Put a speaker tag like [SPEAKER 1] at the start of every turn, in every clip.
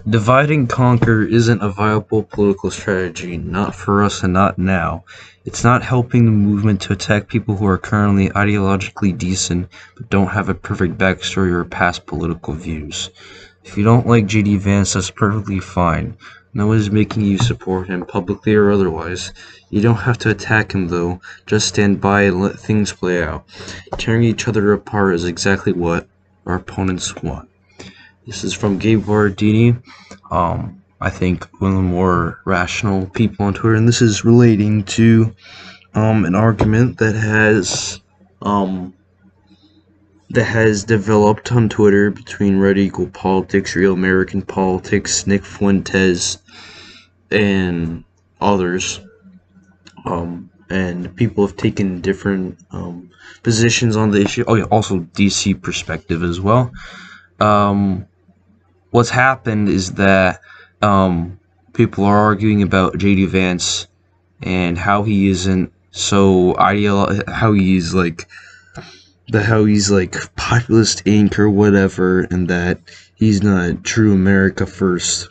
[SPEAKER 1] Divide and conquer isn't a viable political strategy, not for us and not now. It's not helping the movement to attack people who are currently ideologically decent but don't have a perfect backstory or past political views. If you don't like JD Vance, that's perfectly fine. No one is making you support him, publicly or otherwise. You don't have to attack him though, just stand by and let things play out. Tearing each other apart is exactly what our opponents want. This is from Gabe Vardini. I think one of the more rational people on Twitter, and this is relating to an argument that has developed on Twitter between Red Eagle Politics, Real American Politics, Nick Fuentes, and others. And people have taken different positions on the issue. Oh yeah, also DC perspective as well. What's happened is that people are arguing about JD Vance and how he isn't so how he's like populist ink or whatever, and that he's not true America first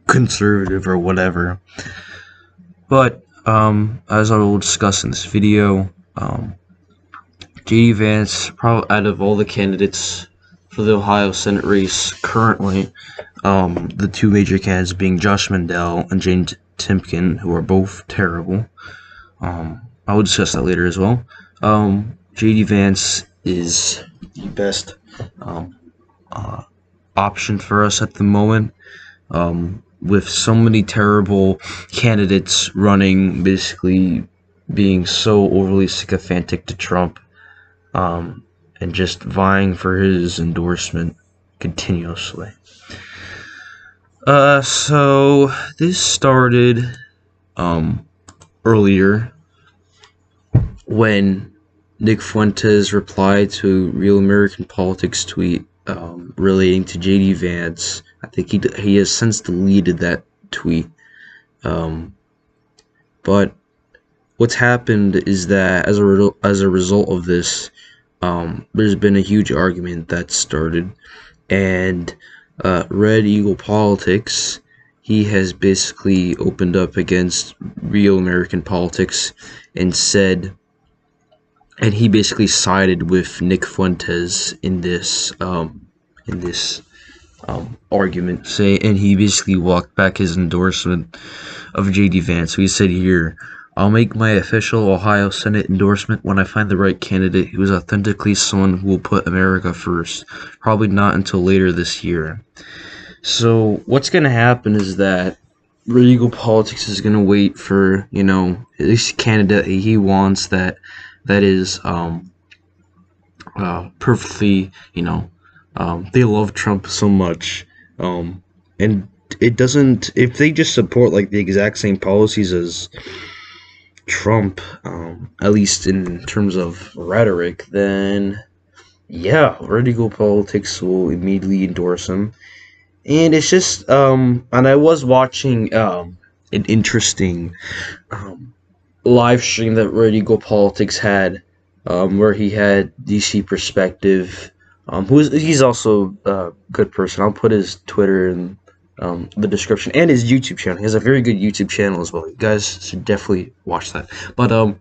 [SPEAKER 1] conservative or whatever. But as I will discuss in this video, JD Vance, probably out of all the candidates for the Ohio Senate race currently, the two major candidates being Josh Mandel and Jane Timken, who are both terrible. I will discuss that later as well. JD Vance is the best option for us at the moment. With so many terrible candidates running, basically being so overly sycophantic to Trump, and just vying for his endorsement continuously. So this started earlier when Nick Fuentes replied to Real American Politics tweet relating to JD Vance. I think he has since deleted that tweet. But what's happened is that as a result of this, there's been a huge argument that started, and Red Eagle Politics, he has basically opened up against Real American Politics and said, and he basically sided with Nick Fuentes in this argument, and he basically walked back his endorsement of JD Vance. So he said here, I'll make my official Ohio Senate endorsement when I find the right candidate who is authentically someone who will put America first. Probably not until later this year. So what's going to happen is that Red Eagle Politics is going to wait for, this candidate he wants that is perfectly, they love Trump so much, and it doesn't, if they just support like the exact same policies as Trump, at least in terms of rhetoric, then yeah, Red Eagle Politics will immediately endorse him. And it's just, and I was watching an interesting live stream that Red Eagle Politics had, where he had DC Perspective, he's also a good person. I'll put his Twitter in the description, and his YouTube channel. He has a very good YouTube channel as well. You guys should definitely watch that. But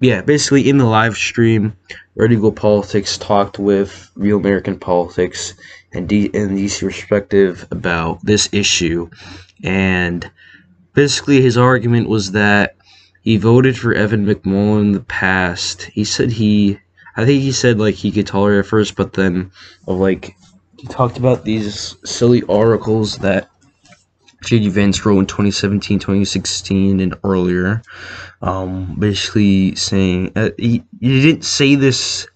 [SPEAKER 1] yeah, basically in the live stream, Red Eagle Politics talked with Real American Politics and DC Perspective about this issue, and basically his argument was that he voted for Evan McMullin in the past. He said I think he said like he could tolerate it first, but then he talked about these silly articles that JD Vance wrote in 2017, 2016, and earlier. Basically saying he didn't say this.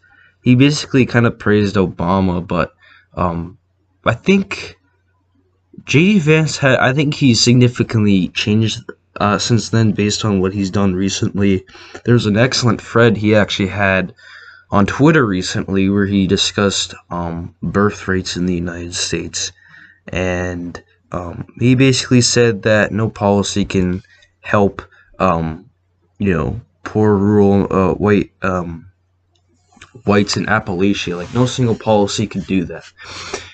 [SPEAKER 1] He basically kind of praised Obama, but I think JD Vance I think he significantly changed since then based on what he's done recently. There's an excellent thread he actually had on Twitter recently where he discussed birth rates in the United States, and he basically said that no policy can help poor rural white whites in Appalachia. Like, no single policy could do that.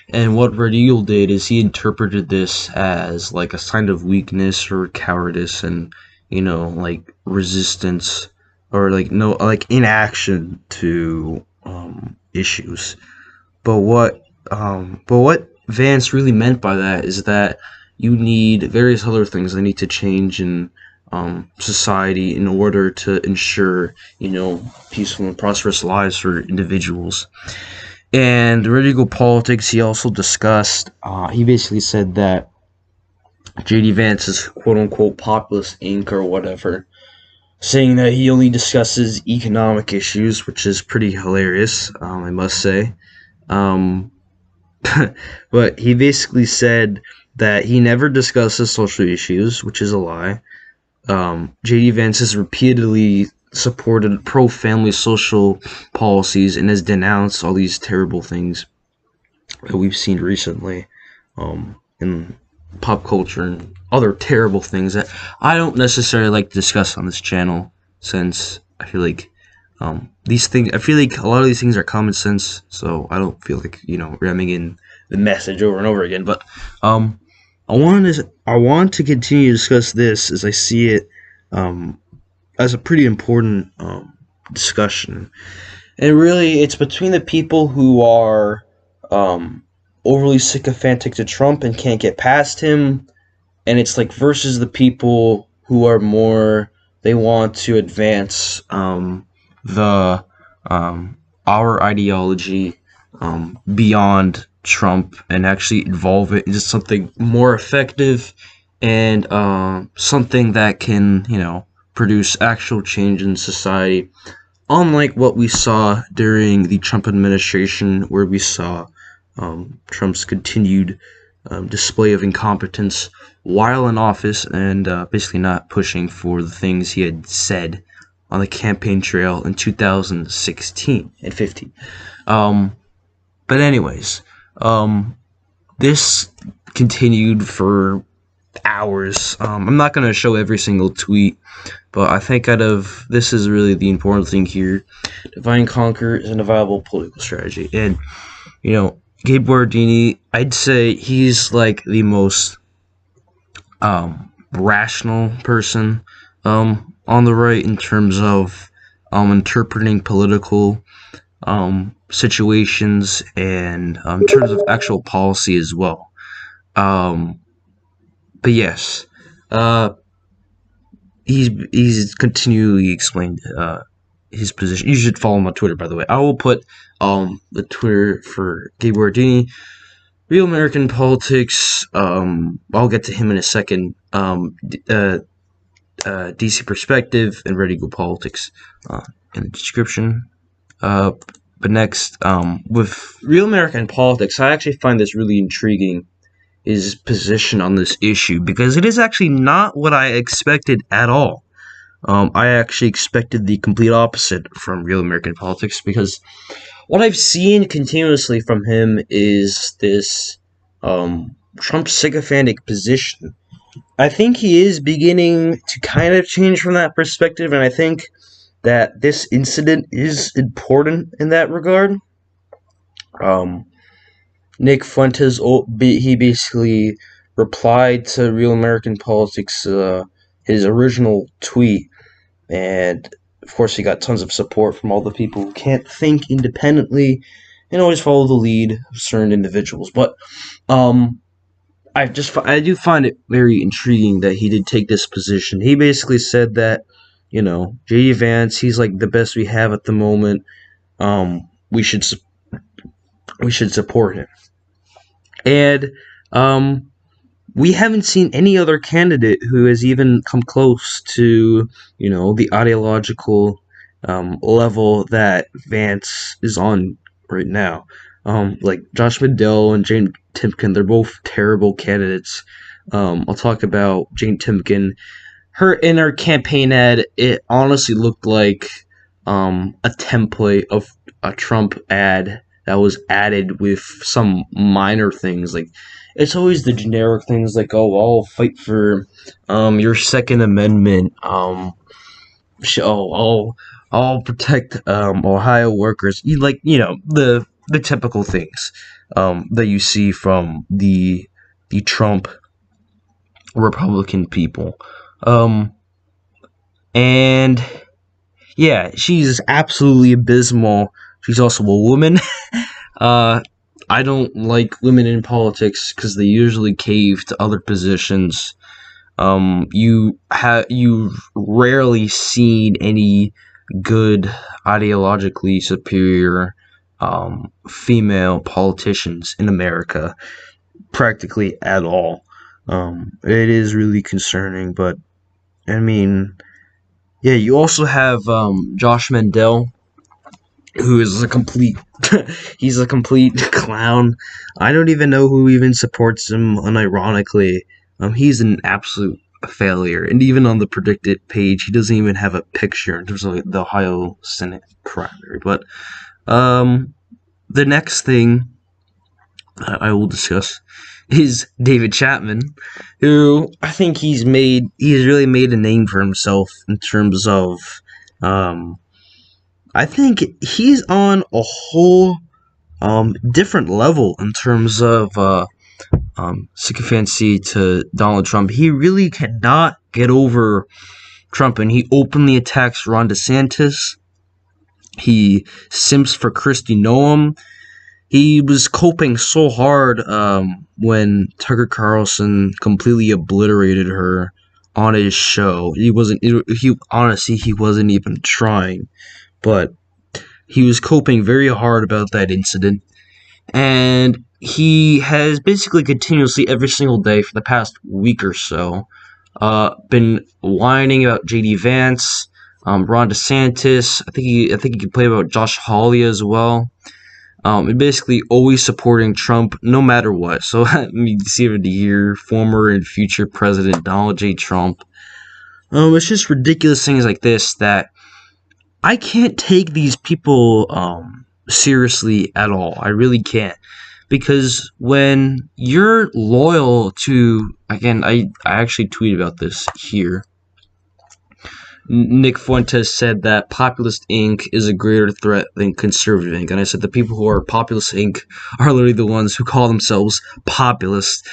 [SPEAKER 1] And what Red Eagle did is he interpreted this as like a sign of weakness or cowardice, and like resistance, or like no, like inaction to issues. But what Vance really meant by that is that you need various other things that need to change in society in order to ensure peaceful and prosperous lives for individuals. And radical politics, he also discussed. He basically said that J.D. Vance is quote unquote populist Inc. or whatever, saying that he only discusses economic issues, which is pretty hilarious, I must say. Um, but he basically said that he never discusses social issues, which is a lie. J.D. Vance has repeatedly supported pro-family social policies and has denounced all these terrible things that we've seen recently in pop culture and other terrible things that I don't necessarily like to discuss on this channel, since I feel like these things. I feel like a lot of these things are common sense, so I don't feel like ramming in the message over and over again. But I want to continue to discuss this as I see it as a pretty important discussion, and really it's between the people who are overly sycophantic to Trump and can't get past him, and it's like versus the people who are more, they want to advance the our ideology beyond Trump and actually evolve it into something more effective and something that can produce actual change in society, unlike what we saw during the Trump administration, where we saw Trump's continued display of incompetence while in office, and basically not pushing for the things he had said on the campaign trail in 2016 and 15. But anyways, this continued for hours. I'm not going to show every single tweet, but I think this is really the important thing here. Divide and conquer is a viable political strategy. And, Gabe Guardini, I'd say he's like the most rational person on the right in terms of interpreting political situations and in terms of actual policy as well. But yes, he's continually explained his position. You should follow him on Twitter, by the way. I will put the Twitter for Gabe Guardini, Real American Politics. I'll get to him in a second. DC Perspective and Red Eagle Politics in the description. But next, with Real American Politics, I actually find this really intriguing, his position on this issue, because it is actually not what I expected at all. I actually expected the complete opposite from Real American Politics, because what I've seen continuously from him is this Trump sycophantic position. I think he is beginning to kind of change from that perspective, and I think that this incident is important in that regard. Nick Fuentes, he basically replied to Real American Politics, his original tweet, and of course he got tons of support from all the people who can't think independently and always follow the lead of certain individuals. But I do find it very intriguing that he did take this position. He basically said that J.D. Vance, he's like the best we have at the moment. We should support him. And we haven't seen any other candidate who has even come close to, the ideological level that Vance is on right now. Like Josh McDowell and Jane Timken, they're both terrible candidates. I'll talk about Jane Timken. In her campaign ad, it honestly looked like a template of a Trump ad that was added with some minor things. Like, it's always the generic things like, oh, I'll fight for your Second Amendment. I'll I'll protect Ohio workers. The typical things that you see from the Trump Republican people. Um, and yeah, she's absolutely abysmal. She's also a woman. uh, I don't like women in politics because they usually cave to other positions. You've rarely seen any good ideologically superior female politicians in America, practically at all. It is really concerning, but I mean, yeah, you also have Josh Mandel, who is a complete he's a complete clown. I don't even know who even supports him unironically. He's an absolute failure, and even on the predicted page he doesn't even have a picture in terms of like, the Ohio Senate primary. But the next thing I will discuss is David Chapman, who I think he's really made a name for himself in terms of I think he's on a whole different level in terms of sycophancy to Donald Trump. He really cannot get over Trump, and he openly attacks Ron DeSantis. He simps for Kristi Noem. He was coping so hard when Tucker Carlson completely obliterated her on his show. He wasn't. He honestly, he wasn't even trying, but he was coping very hard about that incident, and he has basically continuously every single day for the past week or so been whining about JD Vance, Ron DeSantis. I think he could play about Josh Hawley as well. And basically always supporting Trump no matter what. So I mean, see over the year, former and future President Donald J. Trump. It's just ridiculous things like this that I can't take these people seriously at all. I really can't. Because when you're loyal to, again, I actually tweeted about this here. Nick Fuentes said that Populist Inc. is a greater threat than Conservative Inc. And I said the people who are Populist Inc. are literally the ones who call themselves populist.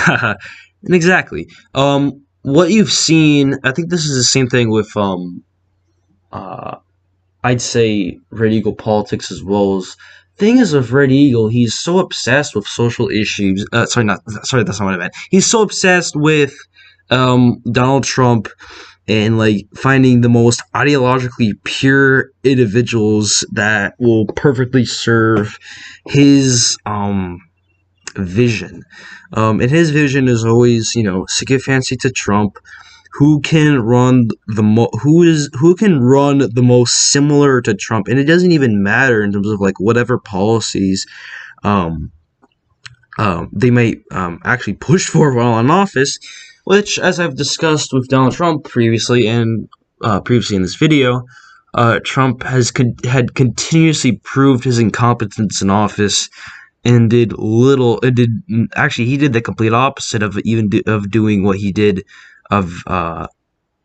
[SPEAKER 1] And exactly. What you've seen, I think this is the same thing with, I'd say Red Eagle politics as well. As thing is with Red Eagle, he's so obsessed with social issues. That's not what I meant. He's so obsessed with Donald Trump and like finding the most ideologically pure individuals that will perfectly serve his vision. And his vision is always, sycophancy to Trump. Who can run who can run the most similar to Trump, and it doesn't even matter in terms of like whatever policies they might actually push for while in office, which, as I've discussed with Donald Trump previously and previously in this video, Trump had continuously proved his incompetence in office and did little. He did the complete opposite of doing what he did.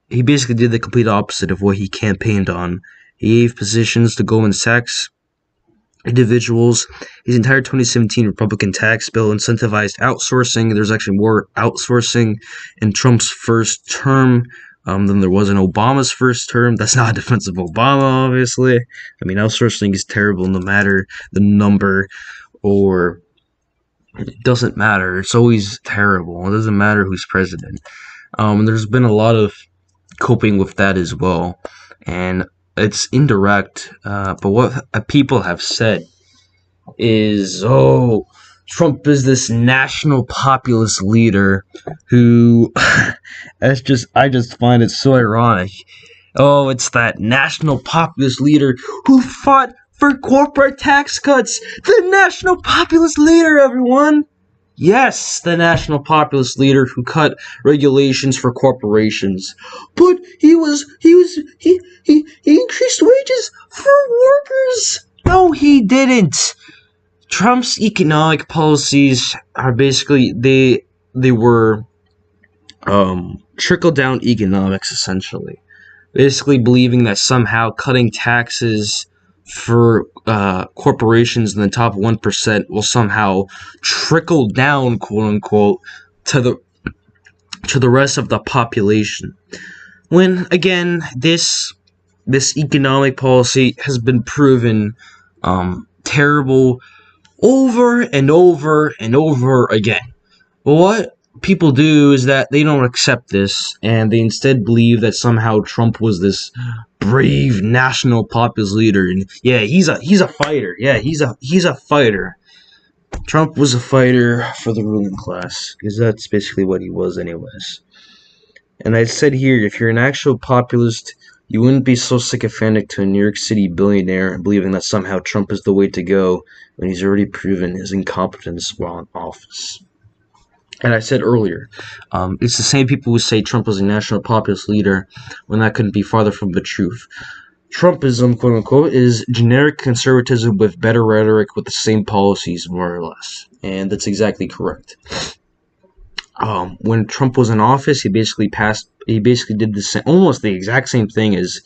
[SPEAKER 1] He basically did the complete opposite of what he campaigned on. He gave positions to Goldman Sachs individuals. His entire 2017 Republican tax bill incentivized outsourcing. There's actually more outsourcing in Trump's first term than there was in Obama's first term. That's not a defense of Obama, obviously. I mean, outsourcing is terrible no matter the number, or it doesn't matter. It's always terrible. It doesn't matter who's president. There's been a lot of coping with that as well, and it's indirect, but what people have said is, Trump is this national populist leader who, I just find it so ironic. Oh, it's that national populist leader who fought for corporate tax cuts. The national populist leader, everyone. Yes, the national populist leader who cut regulations for corporations. But he increased wages for workers. No, he didn't. Trump's economic policies are basically they were trickle down economics essentially. basically believing that somehow cutting taxes for corporations in the top 1% will somehow trickle down, quote unquote, to the rest of the population. When again, this economic policy has been proven terrible over and over and over again. What people do is that they don't accept this, and they instead believe that somehow Trump was this brave national populist leader, and yeah, he's a fighter. Yeah, he's a fighter. Trump was a fighter for the ruling class, because that's basically what he was, anyways. And I said here, if you're an actual populist, you wouldn't be so sycophantic to a New York City billionaire believing that somehow Trump is the way to go when he's already proven his incompetence while in office. And I said earlier, it's the same people who say Trump was a national populist leader when that couldn't be farther from the truth. Trumpism, quote unquote, is generic conservatism with better rhetoric with the same policies, more or less. And that's exactly correct. When Trump was in office, he basically did the same, almost the exact same thing as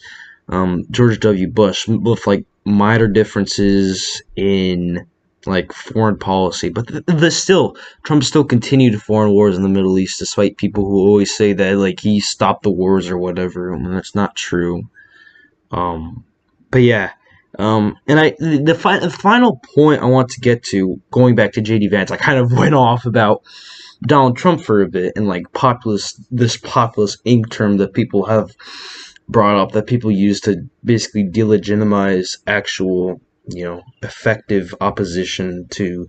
[SPEAKER 1] George W. Bush, with like minor differences in like foreign policy. But Trump still continued foreign wars in the Middle East, despite people who always say that like he stopped the wars or whatever. And that's not true. But yeah. The final point I want to get to, going back to JD Vance, I kind of went off about Donald Trump for a bit, and like this populist ink term that people have brought up, that people use to basically delegitimize actual, effective opposition to,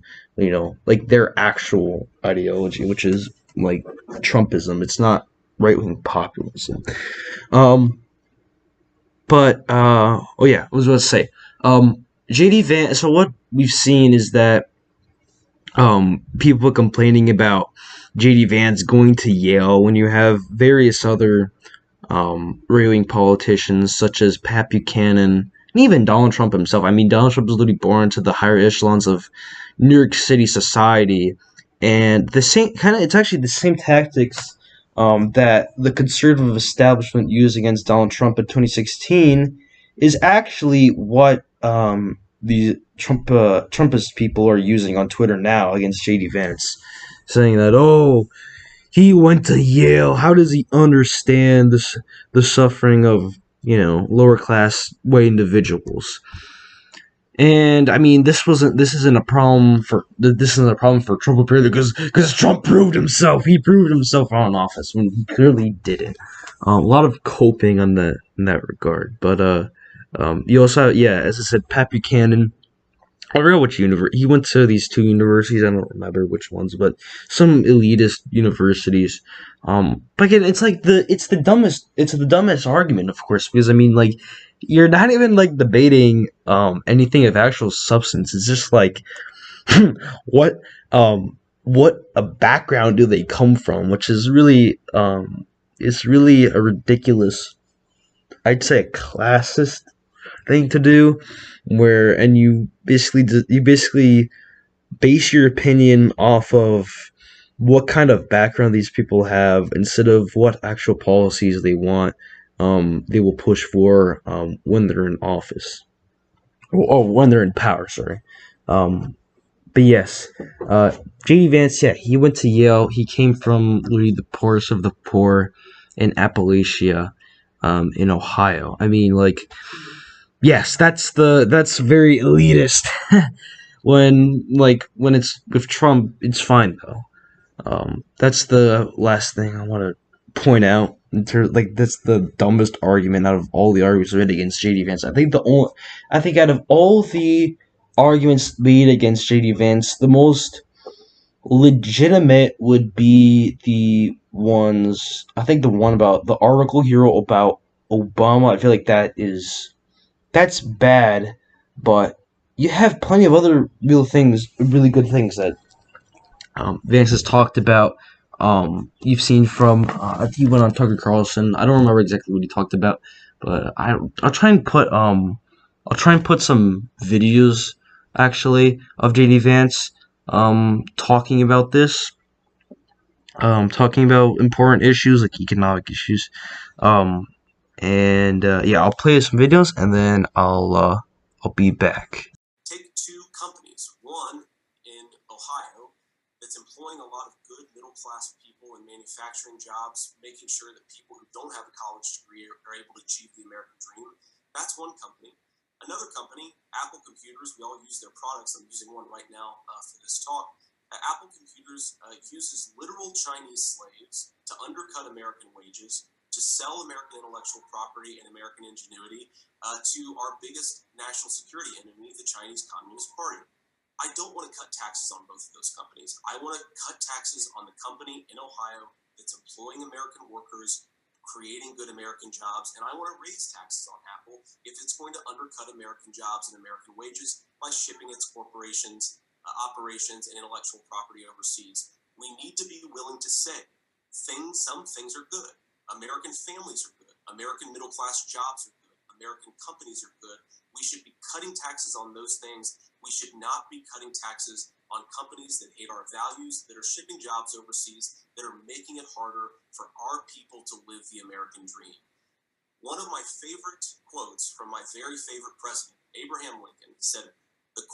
[SPEAKER 1] like their actual ideology, which is like Trumpism. It's not right-wing populism. Oh yeah, I was about to say, JD Vance. So what we've seen is that people complaining about JD Vance going to Yale when you have various other right-wing politicians such as Pat Buchanan and even Donald Trump himself. I mean, Donald Trump is literally born into the higher echelons of New York City society, and it's actually the same tactics that the conservative establishment used against Donald Trump in 2016 is actually what the Trumpist people are using on Twitter now against JD Vance, saying that, oh, he went to Yale. How does he understand the suffering of lower class white individuals? And I mean, this isn't a problem for Trump apparently, because Trump proved himself. He proved himself on office when he clearly didn't. A lot of coping in that regard, but you also have, yeah, as I said, Pat Buchanan. I forgot which university. He went to these two universities. I don't remember which ones, but some elitist universities. But again, it's the dumbest argument, of course, because I mean, like, you're not even like debating anything of actual substance. It's just like what a background do they come from, which is really it's really a ridiculous, I'd say, a classist thing to do, and you basically base your opinion off of what kind of background these people have instead of what actual policies they want they will push for when they're in office, or when they're in power, sorry. But yes, JD Vance, yeah, he went to Yale. He came from literally the poorest of the poor in Appalachia, in Ohio. I mean, like, yes, that's very elitist. when it's with Trump, it's fine though. That's the last thing I want to point out. That's the dumbest argument out of all the arguments made against JD Vance. I think out of all the arguments made against JD Vance, the most legitimate would be the ones. I think the one about the article here about Obama. I feel like that's bad, but you have plenty of other really good things that Vance has talked about. You've seen from I think he went on Tucker Carlson. I don't remember exactly what he talked about, but I'll try and put some videos actually of JD Vance talking about this, talking about important issues like economic issues, And yeah, I'll play some videos and then I'll be back.
[SPEAKER 2] Take two companies, one in Ohio that's employing a lot of good middle-class people in manufacturing jobs, making sure that people who don't have a college degree are able to achieve the American dream. That's one company. Another company, Apple Computers, we all use their products. I'm using one right now for this talk. Apple Computers uses literal Chinese slaves to undercut American wages, to sell American intellectual property and American ingenuity to our biggest national security enemy, the Chinese Communist Party. I don't want to cut taxes on both of those companies. I want to cut taxes on the company in Ohio that's employing American workers, creating good American jobs, and I want to raise taxes on Apple if it's going to undercut American jobs and American wages by shipping its corporations, operations, and intellectual property overseas. We need to be willing to say some things are good. American families are good. American middle-class jobs are good. American companies are good. We should be cutting taxes on those things. We should not be cutting taxes on companies that hate our values, that are shipping jobs overseas, that are making it harder for our people to live the American dream. One of my favorite quotes from my very favorite president, Abraham Lincoln, said, the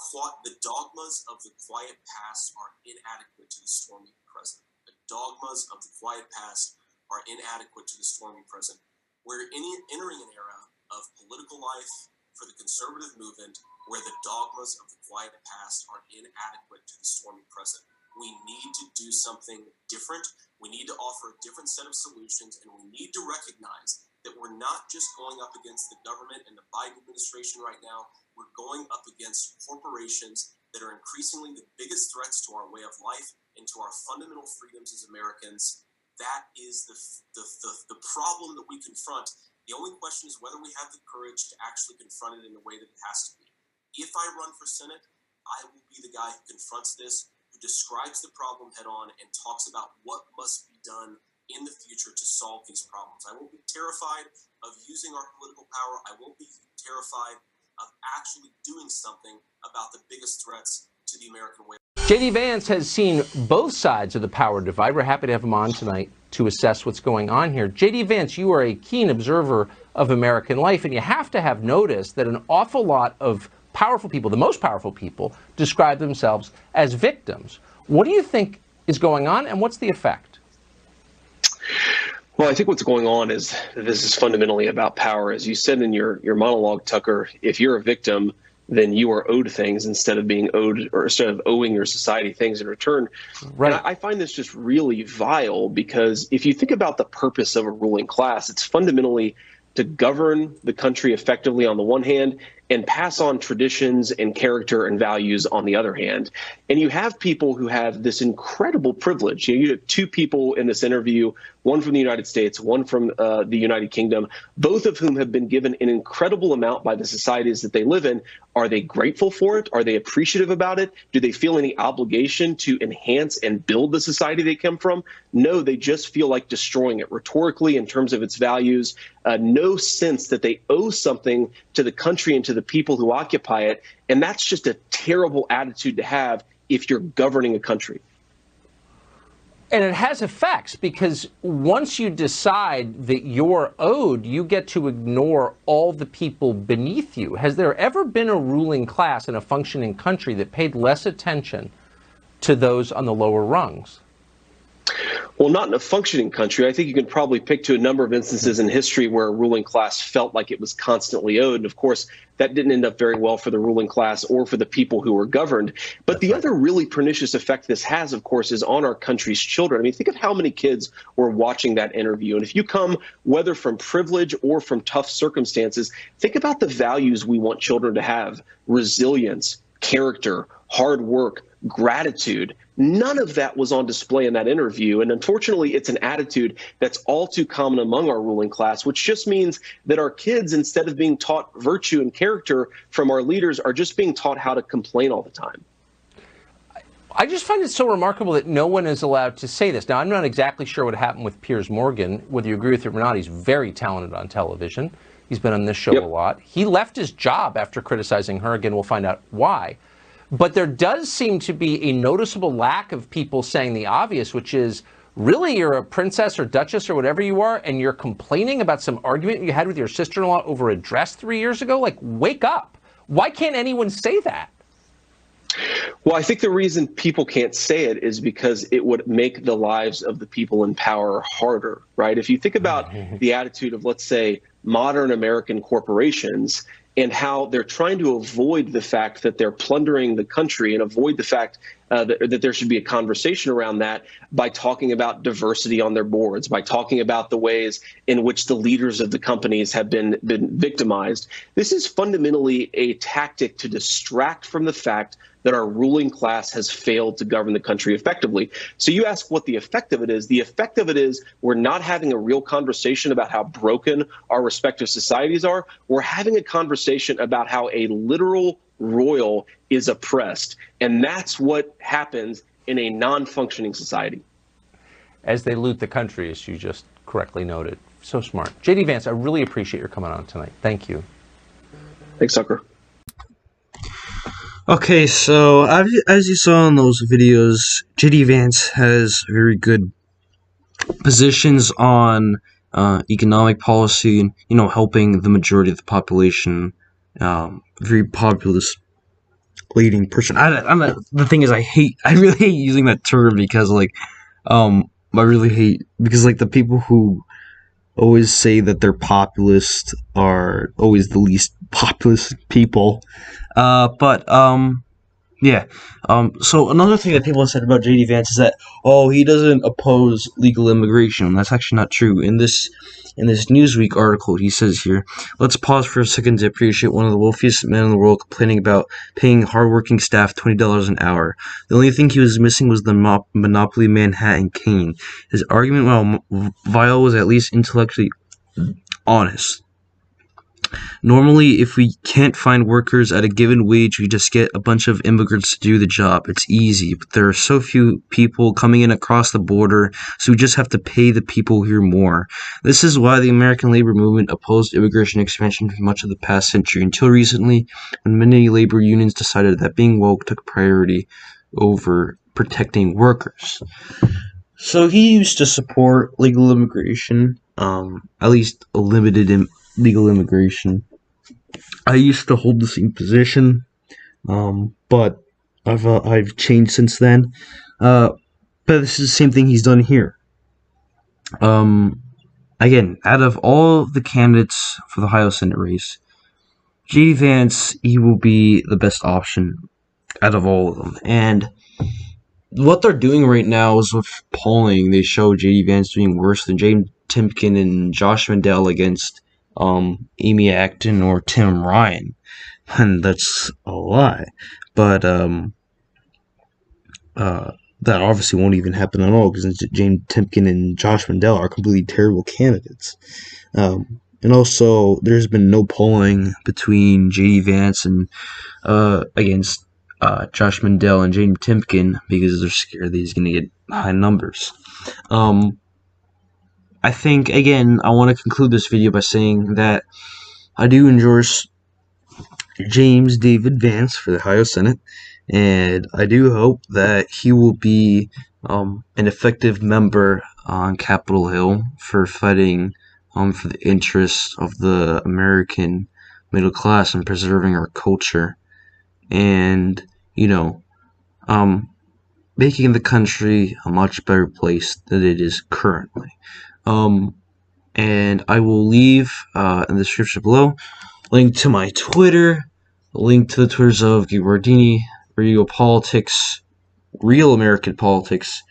[SPEAKER 2] dogmas of the quiet past are inadequate to the stormy present. The dogmas of the quiet past are inadequate to the stormy present. We're entering an era of political life for the conservative movement where the dogmas of the quiet past are inadequate to the stormy present. We need to do something different. We need to offer a different set of solutions, and we need to recognize that we're not just going up against the government and the Biden administration right now. We're going up against corporations that are increasingly the biggest threats to our way of life and to our fundamental freedoms as Americans. That is the problem that we confront. The only question is whether we have the courage to actually confront it in the way that it has to be. If I run for Senate, I will be the guy who confronts this, who describes the problem head on and talks about what must be done in the future to solve these problems. I won't be terrified of using our political power. I won't be terrified of actually doing something about the biggest threats to the American way.
[SPEAKER 3] J.D. Vance has seen both sides of the power divide. We're happy to have him on tonight to assess what's going on here. J.D. Vance, you are a keen observer of American life, and you have to have noticed that an awful lot of powerful people, the most powerful people, describe themselves as victims. What do you think is going on, and what's the effect?
[SPEAKER 4] Well, I think what's going on is this is fundamentally about power. As you said in your monologue, Tucker, if you're a victim, then you are owed things instead of being owed, or instead of owing your society things in return.
[SPEAKER 3] Right.
[SPEAKER 4] And I find this just really vile, because if you think about the purpose of a ruling class, it's fundamentally to govern the country effectively on the one hand and pass on traditions and character and values on the other hand. And you have people who have this incredible privilege. You have two people in this interview, one from the United States, one from the United Kingdom, both of whom have been given an incredible amount by the societies that they live in. Are they grateful for it? Are they appreciative about it? Do they feel any obligation to enhance and build the society they come from? No, they just feel like destroying it rhetorically in terms of its values. No sense that they owe something to the country and to the people who occupy it. And that's just a terrible attitude to have if you're governing a country.
[SPEAKER 3] And it has effects, because once you decide that you're owed, you get to ignore all the people beneath you. Has there ever been a ruling class in a functioning country that paid less attention to those on the lower rungs?
[SPEAKER 4] Well, not in a functioning country. I think you can probably pick to a number of instances in history where a ruling class felt like it was constantly owed. And of course, that didn't end up very well for the ruling class or for the people who were governed. But the other really pernicious effect this has, of course, is on our country's children. I mean, think of how many kids were watching that interview. And if you come, whether from privilege or from tough circumstances, think about the values we want children to have: resilience, character, hard work, gratitude. None of that was on display in that interview. And unfortunately, it's an attitude that's all too common among our ruling class, which just means that our kids, instead of being taught virtue and character from our leaders, are just being taught how to complain all the time.
[SPEAKER 3] I just find it so remarkable that no one is allowed to say this. Now, I'm not exactly sure what happened with Piers Morgan. Whether you agree with it or not, he's very talented on television. He's been on this show a lot. He left his job after criticizing her. Again, we'll find out why. But there does seem to be a noticeable lack of people saying the obvious, which is really, you're a princess or duchess or whatever you are, and you're complaining about some argument you had with your sister-in-law over a dress 3 years ago? Like, wake up. Why can't anyone say that?
[SPEAKER 4] Well, I think the reason people can't say it is because it would make the lives of the people in power harder, right? If you think about the attitude of, let's say, modern American corporations and how they're trying to avoid the fact that they're plundering the country and avoid the fact that there should be a conversation around that by talking about diversity on their boards, by talking about the ways in which the leaders of the companies have been victimized. This is fundamentally a tactic to distract from the fact that our ruling class has failed to govern the country effectively. So you ask what the effect of it is. The effect of it is we're not having a real conversation about how broken our respective societies are. We're having a conversation about how a literal royal is oppressed. And that's what happens in a non-functioning society.
[SPEAKER 3] As they loot the country, as you just correctly noted. So smart. JD Vance, I really appreciate your coming on tonight. Thank you.
[SPEAKER 4] Thanks, Tucker.
[SPEAKER 1] Okay, so as you saw in those videos, JD Vance has very good positions on economic policy and, you know, helping the majority of the population. Very populist leading person. The thing is, I really hate using that term because, like, I really hate, because, like, the people who always say that they're populist are always the least populist people. Yeah. So another thing that people have said about JD Vance is that, oh, he doesn't oppose legal immigration. That's actually not true. In this Newsweek article, he says here, let's pause for a second to appreciate one of the wealthiest men in the world complaining about paying hardworking staff $20 an hour. The only thing he was missing was the Monopoly Manhattan cane. His argument, while vile, was at least intellectually honest. Normally, if we can't find workers at a given wage, we just get a bunch of immigrants to do the job. It's easy, but there are so few people coming in across the border, so we just have to pay the people here more. This is why the American labor movement opposed immigration expansion for much of the past century, until recently, when many labor unions decided that being woke took priority over protecting workers. So he used to support legal immigration, at least a limited legal immigration. I used to hold the same position, but I've changed since then. But this is the same thing he's done here. Again, out of all the candidates for the Ohio Senate race, JD Vance, he will be the best option out of all of them. And what they're doing right now is, with polling, they show JD Vance doing worse than James Timken and Josh Mandel against Amy Acton or Tim Ryan, and that's a lie. But that obviously won't even happen at all, because James Timken and Josh Mandel are completely terrible candidates. And also, there's been no polling between JD Vance and against Josh Mandel and James Timken, because they're scared that he's going to get high numbers. I think, again, I want to conclude this video by saying that I do endorse James David Vance for the Ohio Senate, and I do hope that he will be an effective member on Capitol Hill for fighting for the interests of the American middle class and preserving our culture, and, you know, making the country a much better place than it is currently. And I will leave in the description below link to my Twitter, link to the Twitters of Gabardini, Radio Politics, Real American Politics,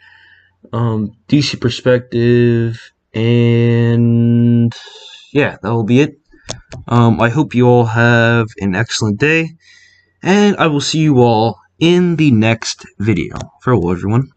[SPEAKER 1] DC Perspective, and yeah, that will be it. I hope you all have an excellent day, and I will see you all in the next video. Farewell, everyone.